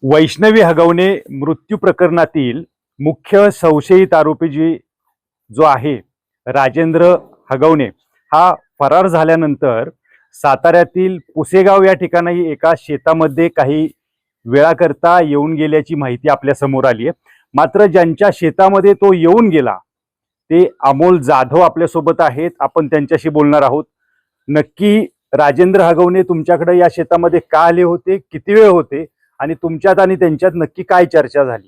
वैष्णवी हगवणे मृत्यू प्रकरणातील मुख्य संशयित आरोपी जो आहे राजेंद्र हगवणे हा फरार झाल्यानंतर साताऱ्यातील पुसेगाव या ठिकाणी एका शेतामध्ये काही वेळाकरता येऊन गेल्याची माहिती आपल्या समोर आली आहे। मात्र ज्यांच्या शेतामध्ये तो येऊन गेला ते अमोल जाधव आपल्यासोबत आहेत, आपण त्यांच्याशी बोलणार आहोत। नक्की राजेंद्र हगवणे तुमच्याकडे या शेतामध्ये का आले होते, किती वेळ होते आणि तुमच्यात आणि त्यांच्यात नक्की काय चर्चा झाली?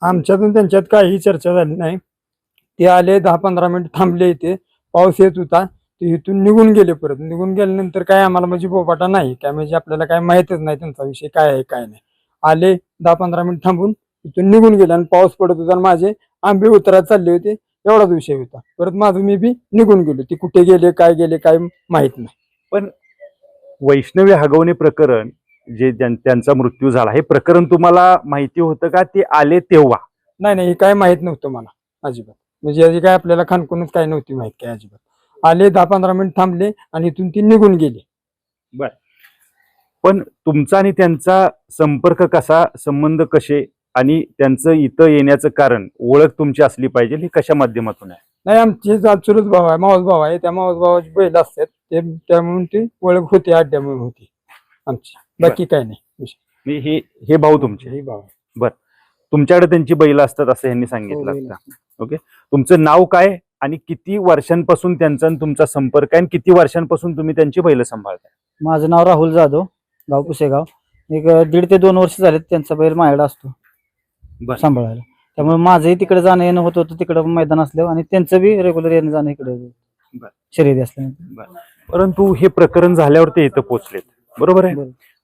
आमच्यातून त्यांच्यात काही चर्चा झाली नाही। ते आले 10-15 मिनिट थांबले, इथे पाऊस येत होता, ते इथून निघून गेले। परत निघून गेल्यानंतर काय आम्हाला म्हणजे बोबाटा नाही काय, म्हणजे आपल्याला काय माहितच नाही त्यांचा विषय काय आहे काय नाही। आले 10-15 मिनिट थांबून इथून निघून गेले आणि पाऊस पडत होता आणि माझे आंबे उतरत चालले होते, एवढाच विषय होता। परत माझं मी बी निघून गेलो, ते कुठे गेले काय माहित नाही। पण वैष्णवी हगवणे प्रकरण जे त्यांचा मृत्यू झाला हे प्रकरण तुम्हाला माहिती होतं का ते आले तेव्हा? नाही हे काय माहित नव्हतं मला अजिबात, म्हणजे याची काय आपल्याला खानकूनच काय नव्हती माहित काय अजिबात। आले 10-15 मिनिट थांबले आणि इथून ती निघून गेले। बर, पण तुमचा आणि त्यांचा संपर्क कसा, संबंध कसे आणि त्यांचं इथं येण्याचं कारण, ओळख तुमची असली पाहिजे, हे कशा माध्यमातून आहे? नाही, आमचे चुलत भाऊ आहे, मावस भाऊ आहे, त्या मावस भावाची बैल असतात ते, त्यामुळे ती ओळख होती, अड्ड्यामुळे होती आमची, बाकी काय नाही। हे भाऊ तुमचे? हे भाऊ। बर, तुमच्याकडे त्यांची बैल असतात असं यांनी सांगितलं हो, असतं? ओके, तुमचं नाव काय आणि किती वर्षांपासून त्यांचा तुमचा संपर्क आहे आणि किती वर्षांपासून तुम्ही त्यांची बैल सांभाळताय? माझं नाव राहुल जाधव, गाव पुसेगाव। एक 1.5 ते 2 वर्ष झाले त्यांचा बैल माझ्याकडे असतो सांभाळायला, त्यामुळे माझंही तिकडे जाणं येणं होत होतं, तिकडे मैदान असल्यावर, आणि त्यांचं बी रेग्युलर येणं जाणं इकडे शर्यती असल्यानंतर। परंतु हे प्रकरण झाल्यावर ते इथं पोहोचलेत, बरोबर आहे?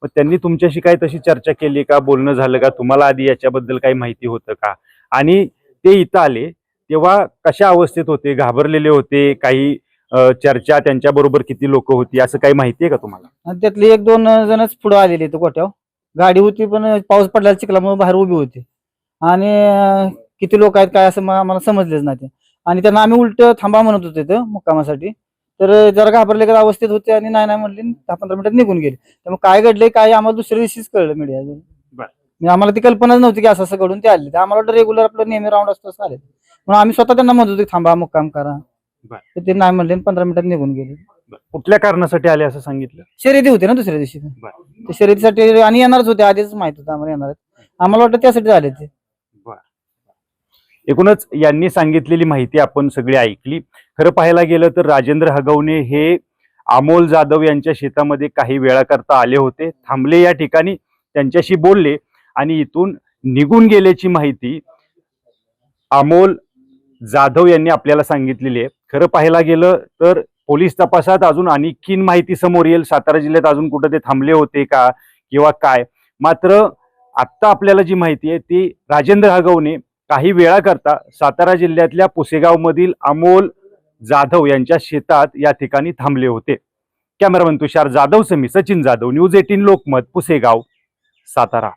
मग त्यांनी तुमच्याशी काय तशी चर्चा केली का, बोलणं झालं का, तुम्हाला आधी याच्याबद्दल काही माहिती होतं का? आणि ते इथं आले तेव्हा कशा अवस्थेत होते, घाबरलेले होते, काही चर्चा त्यांच्या बरोबर किती लोक होती असं काही माहिती आहे का तुम्हाला? आणि त्यातले 1-2 जणच पुढे आलेले तर गोट्यावर गाडी होती, पण पाऊस पडला चिखलामुळे बाहेर उभी होती, आणि किती लोक आहेत काय असं आम्हाला समजलेच नाही ते। आणि त्यांना आम्ही उलट थांबा म्हणत होतो तिथं मुक्कामासाठी, तर जरा घाबरले का अवस्थेत होते आणि नाही म्हणले, 10-15 मिनिटात निघून गेले। त्यामुळे काय घडले काय आम्हाला दुसऱ्या दिवशीच कळलं मीडिया, आम्हाला ती कल्पनाच नव्हती की असं घडून ते आले। आम्हाला रेग्युलर आपलं नेहमी राऊंड असतो आले, म्हणून आम्ही स्वतः त्यांना म्हणत होतो थांबा मुक्काम करा, ते नाही म्हणले, 15 मिनिटात निघून गेले। कुठल्या कारणासाठी आले असं सांगितलं? शर्यती होते ना दुसऱ्या दिवशी, ते शर्यतीसाठी आणि येणारच होते, आधीच माहित होतं आम्हाला येणार आहेत, आम्हाला वाटतं त्यासाठी आले ते। एकूणच यांनी सांगितलेली माहिती आपण सगळी ऐकली। खरं पाहायला गेलं तर राजेंद्र हगवणे हे अमोल जाधव यांच्या शेतामध्ये काही वेळा करता आले होते, थांबले या ठिकाणी, त्यांच्याशी बोलले आणि इथून निघून गेल्याची माहिती अमोल जाधव यांनी आपल्याला सांगितलेली आहे। खरं पाहायला गेलं तर पोलीस तपासात अजून आणखीन माहिती समोर येईल, सातारा जिल्ह्यात अजून कुठं ते थांबले होते का किंवा काय। मात्र आत्ता आपल्याला जी माहिती आहे ती राजेंद्र हगवणे काही वेळा करता सातारा जिल्ह्यातल्या पुसेगाव मधील अमोल जाधव यांच्या शेतात या ठिकाणी थांबले होते। कॅमेरामन तुषार जाधव समी, सचिन जाधव, न्यूज 18 लोकमत, पुसेगाव, सातारा।